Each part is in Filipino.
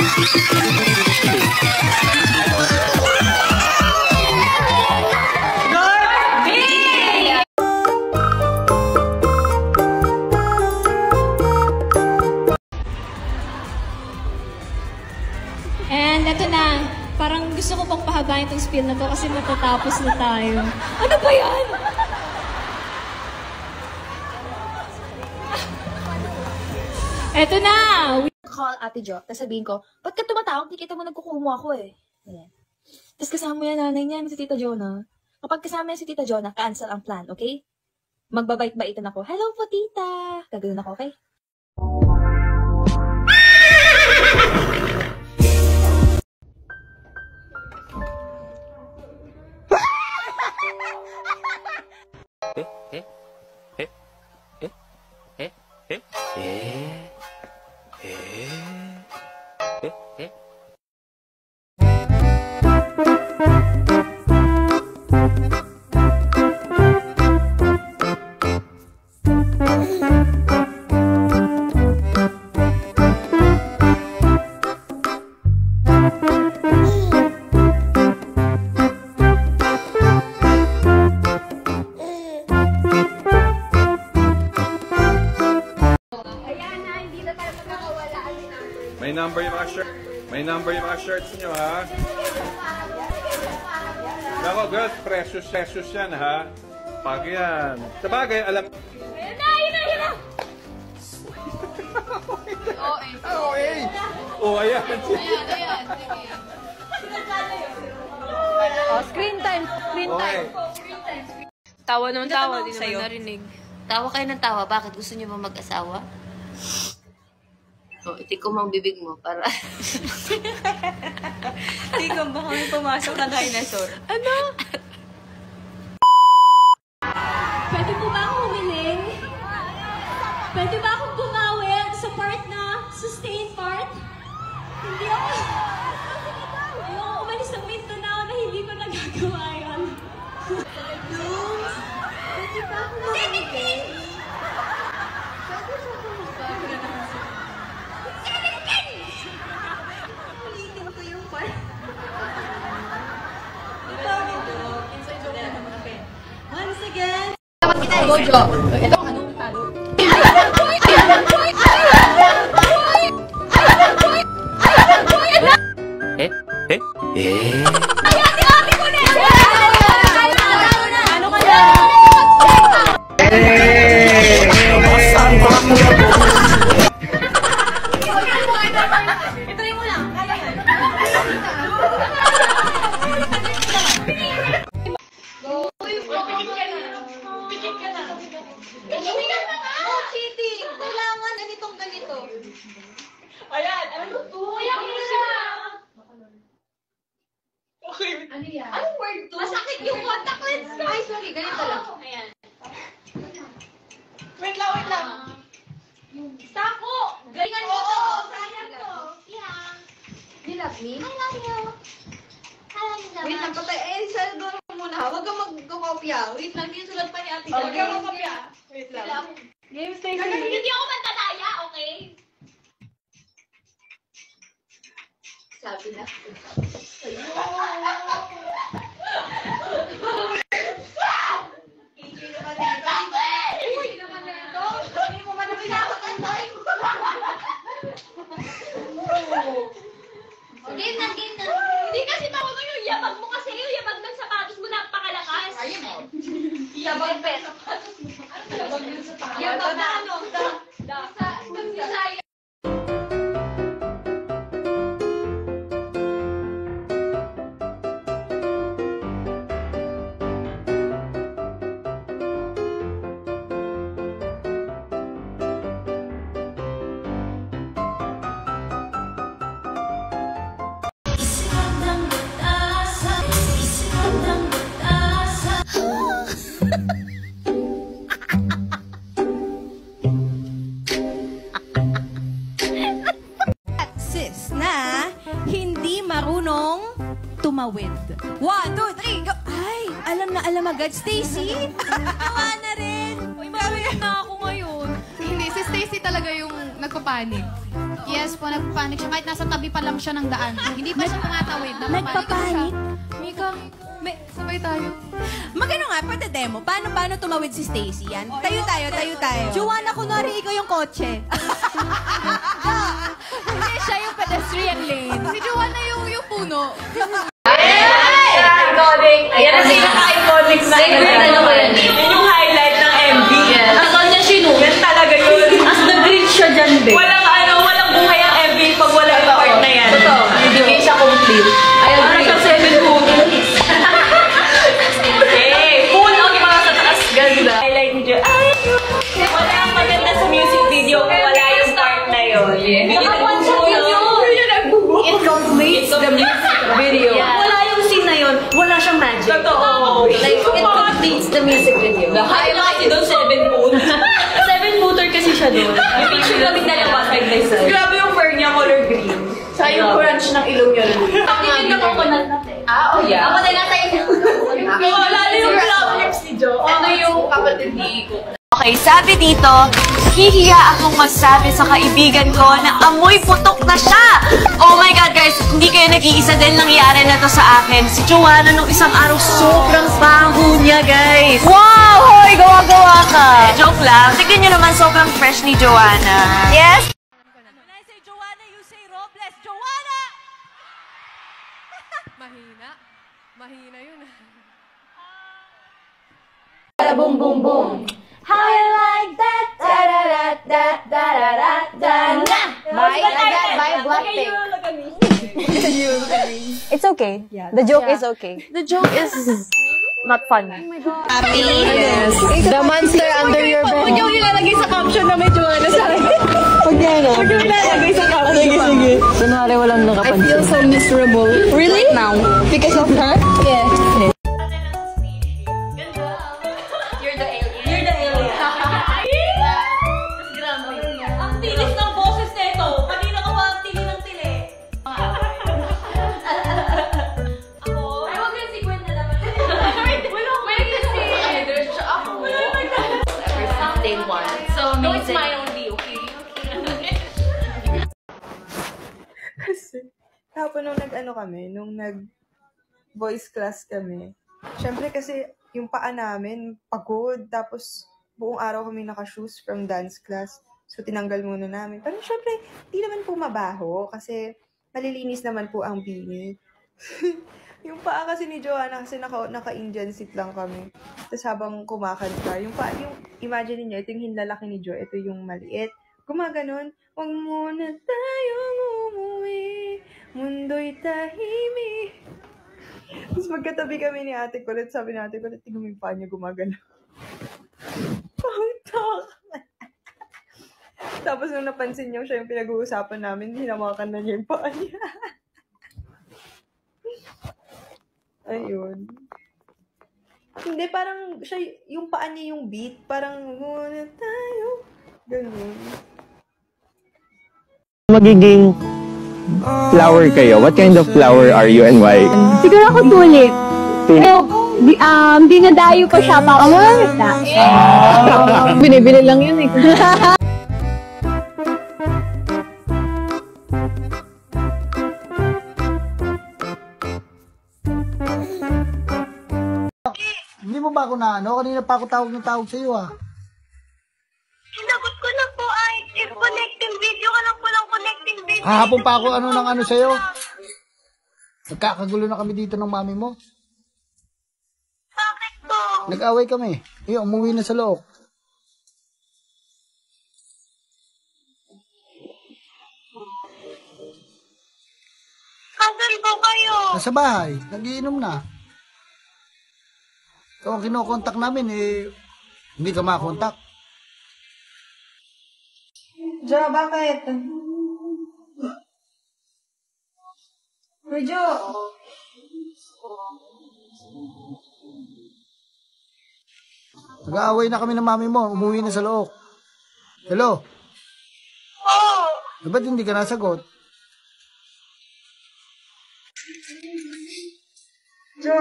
And eto na, parang gusto ko pang pahabain itong spiel na to kasi matatapos na tayo. Ano ba yan? Eto na! Call Ate Jo, tapos sabihin ko, ba't ka tumatawag? Kikita mo nagkukumo ako eh. Ayan. Tapos kasama mo yan nanay niya, si Tita Jonah. Kapag kasama yan si Tita Jonah, cancel ang plan, okay? Magbabait-baitan ako. Hello po, Tita! Gagawin ako, okay? May number yung mga shirts nyo, ha? Nako, girls, precious yan, ha? Pag yan. Sabagay, alam... Ayun na! Oh, ayan. Ayan. Oh, screen time. Tawa naman tawa, di naman narinig. Tawa kayo ng tawa. Bakit? Gusto niyo ba mag-asawa? O, itikom ang bibig mo para... Tikom, baka may pumasok na dinosaur. Ano? Pwede po ba akong humiling? Pwede ba akong bumawi sa part na sustained part? Hindi ako... Ayoko umalis ng Mindanao na hindi ko nagagawa yun. Pwede ba akong humiling? Once again, Bojo. Ito ang anong talo. ano kaya? Itry mo lang, kaya yan. Cheating! Kailangan ganito. Ayan, ano to? Ayan, okay. Ano yan? Anong word to? Masakit yung contact lens ko. Ay, sorry. Ganito lang. Ayan. Wait lang. Sako! Galingan mo to! Sayang to! Yeah. You love me? I love you. Wait lang, patay. Saldo muna. Huwag kang magkakopya. Wait lang, sinusulat pa ni Ate Jo. Huwag kang magkakopya. Wait lang. Game Stacy. Hindi ako mantataya, okay? Sabi na. Game na. Hindi kasi marunong yung yabag mo kasi yung yabag ng sapatos mo napakalakas. Ayun mo. Yabag pa yung sapatos mo. Yabag ng sapatos. Yabag na ano? Sa marunong tumawid. 1, 2, 3, go! Ay, alam agad, Stacy. Gawa na rin. Uy, marunong na ako ngayon. Hindi, si Stacy talaga yung nagpapanik. Yes po, nagpapanik siya. Kahit nasa tabi pa lang siya ng daan. Hindi pa siya tumatawid. Nagpapanik? Mika, sabay tayo. Magano nga, demo. Paano tumawid si Stacy yan? Tayo tayo. Joanna, kunwari ikaw yung kotse. Hindi, siya yung pedestrian lane. Si Joanna yung puno. Iconic. Ayan ang pinaka-iconic na yun. Yun yung highlight ng MV. Ang kanya sino, yan talaga yun. As nag-reach siya dyan din. Walang buhay ang MV pag wala yung part na yan. Totoo. Hindi siya complete. Ayun, para siyang 7 movies. Puno, mga sa taas, ganda. Highlight niyo dyan. Wala ang maganda sa music video kung wala yung part na yun. Nakapansin yun. It completes the music video. Wala yung scene na yun, wala siyang magic. Totoo. Like, it completes the music video. The highlight kasi doon, 7-foot. 7-footer kasi siya doon. May picture kami dalawa side by side. Grabe yung fur niya, color green. Sa yung crunch ng ilong niya. Hindi ka coconut natin. Oh yeah. Ako na nasa yung lalo yung flap lips ni Jo. Ano yung kapatid ni Coconut? Okay, sabi dito, hihiya akong magsabi sa kaibigan ko na amoy putok na siya! Oh my God, guys, hindi kayo nag-iisa din nangyari na to sa akin. Si Joanna nung isang araw, sobrang baho niya, guys. Wow! Hoy, gawa-gawa ka! Joke lang. Tignan nyo naman, sobrang fresh ni Joanna. Yes? When I say Joanna, you say Robles. Joanna! Mahina yun. Boom, boom, boom. How you like that? Da-da-da-da-da-da-da-da-da. By Blackpink. It's okay. Yeah. The joke is okay. The joke is not funny. Happy. Yes. The monster under your bed. Huwag yung ilalagay sa caption na may Joanna sa akin. Huwag niya na. Huwag yung ilalagay sa caption. Sige. Kunwari walang nakapansin. I feel so miserable. Really? Right now. Because of her? Yeah. You're the alien. Ang tilis ng boses nito. Kanina ka pa ang tili ng tili. Ako? Ay, huwag yung si Gwen na naman. Wala ko kasi. Wala naman. Day one. So, No, it's my only, okay? Kasi, tapos nung nung nag-voice class kami, syempre kasi yung paa namin pagod, tapos buong araw kami naka-shoes from dance class. So, tinanggal muna namin. Pero syempre, di naman po mabaho kasi malilinis naman po ang bini. Yung paa kasi ni Joanna, kasi naka-Indian seat lang kami. Tapos habang kumakanta, yung imagine niyo, ito yung hinlalaki ni Jo, ito yung maliit. Gumaganon, huwag muna tayong umuwi, mundo'y tahimik. Tapos magkatabi kami ni Ate Colette, sabi ni Ate Colette, tingnan mo yung paa niya gumagano. Pangtak! Tapos nung napansin niyo siya yung pinag-uusapan namin, hinawakan na niya yung paa niya. Ayun. Hindi, parang siya, yung paa niya yung beat, parang muna tayo. Ganun. Magiging flower kayo. What kind of flower are you and why? Siguro ako tulip. Pero, dinadayo pa siya pa ako. Binibili lang yun eh. Hindi mo ba ako na ano? Kanina pa ako tawag sa iyo ah. Sinagot ko na po ay connecting video ka lang po ng connecting video. Hahapon pa ako ano sa iyo. Nagkakagulo na kami dito ng mami mo. Bakit po? Nag-away kami. Umuwi na sa loob. Kasal po kayo. Nasa bahay. Nagiinom na. Ikaw ang kinokontak namin hindi ka makontak. Jo, bakit? Jo! Nag-aaway na kami ng mami mo. Umuwi na sa loob. Hello? Oo. Ba't hindi ka nasagot? Jo!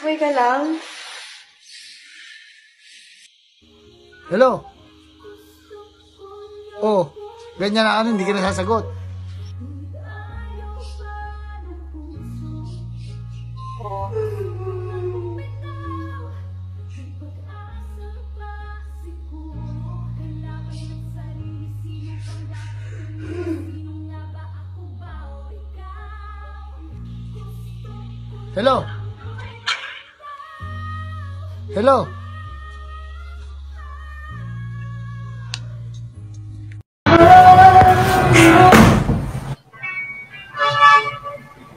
Uy ka lang? Hello? Oh, ganyan na ano, hindi ka nasasagot. Hello? Hello?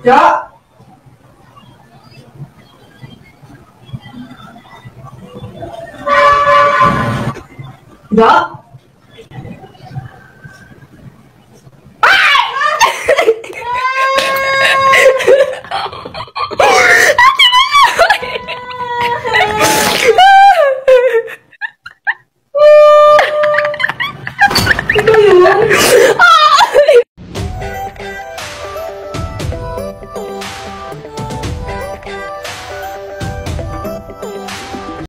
Ya! Ya! Ito yun?